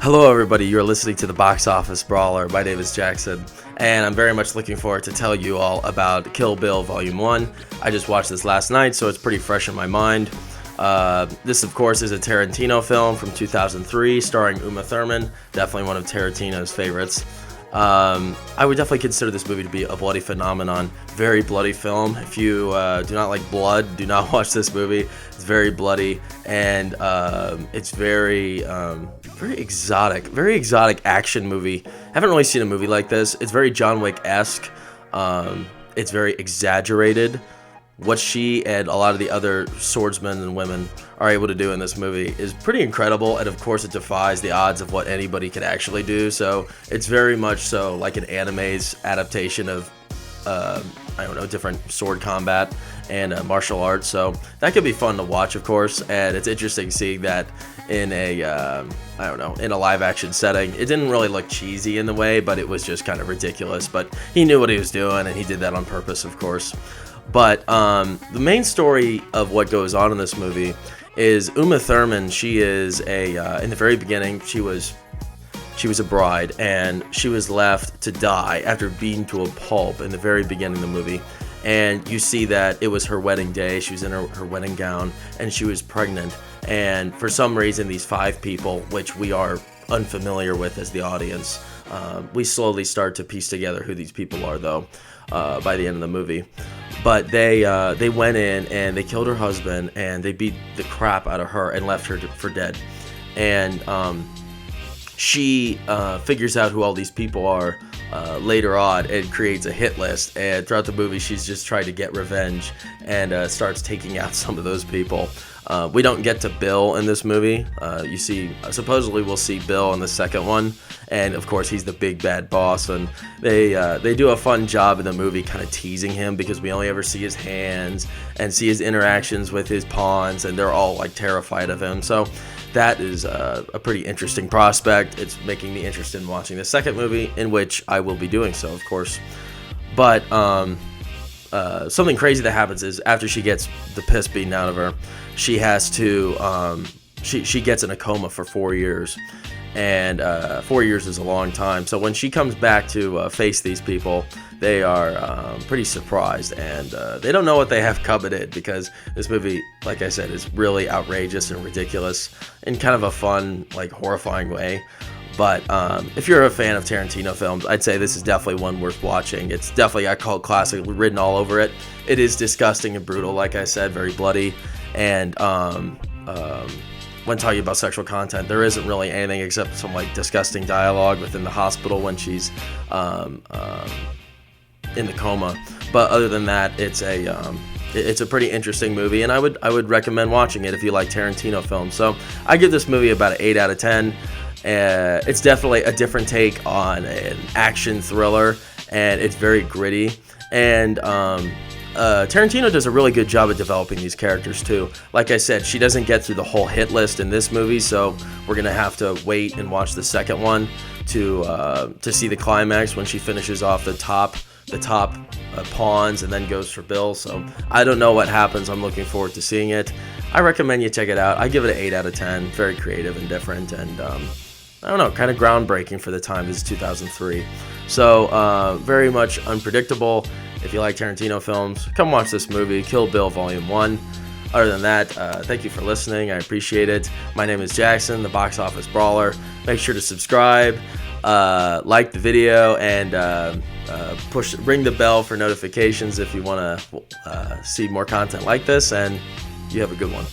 Hello everybody, you're listening to the Box Office Brawler. My name is Jackson, and I'm very much looking forward to tell you all about Kill Bill Volume 1. I just watched this last night, so it's pretty fresh in my mind. This, of course, is a Tarantino film from 2003, starring Uma Thurman, definitely one of Tarantino's favorites. I would definitely consider this movie to be a bloody phenomenon. Very bloody film. If you do not like blood, do not watch this movie. It's very bloody, and it's very exotic action movie. Haven't really seen a movie like this. It's very John Wick-esque. It's very exaggerated. What she and a lot of the other swordsmen and women are able to do in this movie is pretty incredible, and of course it defies the odds of what anybody could actually do. So it's very much so like an anime's adaptation of different sword combat and martial arts. So that could be fun to watch, of course, and it's interesting seeing that in a in a live action setting. It didn't really look cheesy in the way, but it was just kind of ridiculous. But he knew what he was doing, and he did that on purpose, of course. But the main story of what goes on in this movie is Uma Thurman. She is in the very beginning, she was a bride, and she was left to die after beaten to a pulp in the very beginning of the movie. And you see that it was her wedding day. She was in her wedding gown, and she was pregnant. And for some reason, these 5 people, which we are unfamiliar with as the audience, we slowly start to piece together who these people are, though, by the end of the movie. But they went in and they killed her husband, and they beat the crap out of her and left her for dead. And she figures out who all these people are later on and creates a hit list. And throughout the movie, she's just trying to get revenge and starts taking out some of those people. We don't get to Bill in this movie. You see, supposedly we'll see Bill in the second one, and of course he's the big bad boss. And they do a fun job in the movie, kind of teasing him, because we only ever see his hands and see his interactions with his pawns, and they're all like terrified of him. So that is a pretty interesting prospect. It's making me interested in watching the second movie, in which I will be doing so, of course. But something crazy that happens is after she gets the piss beaten out of her, she has to she gets in a coma for 4 years, and 4 years is a long time. So when she comes back to face these people, they are pretty surprised, and they don't know what they have coveted, because this movie, like I said, is really outrageous and ridiculous in kind of a fun, like, horrifying way. But if you're a fan of Tarantino films, I'd say this is definitely one worth watching. It's definitely a cult classic written all over it. It is disgusting and brutal, like I said, very bloody. And when talking about sexual content, there isn't really anything except some like disgusting dialogue within the hospital when she's in the coma. But other than that, it's a pretty interesting movie, and I would recommend watching it if you like Tarantino films. So I give this movie about an 8 out of 10. It's definitely a different take on an action thriller, and it's very gritty. And Tarantino does a really good job at developing these characters too. Like I said, she doesn't get through the whole hit list in this movie, so we're gonna have to wait and watch the second one to see the climax when she finishes off the top pawns and then goes for Bill. So I don't know what happens. I'm looking forward to seeing it. I recommend you check it out. I give it an 8 out of 10. Very creative and different, and I don't know, kind of groundbreaking for the time. This is 2003. So very much unpredictable. If you like Tarantino films, come watch this movie, Kill Bill Volume 1. Other than that, thank you for listening. I appreciate it. My name is Jackson, the Box Office Brawler. Make sure to subscribe, like the video, and ring the bell for notifications if you want to see more content like this. And you have a good one.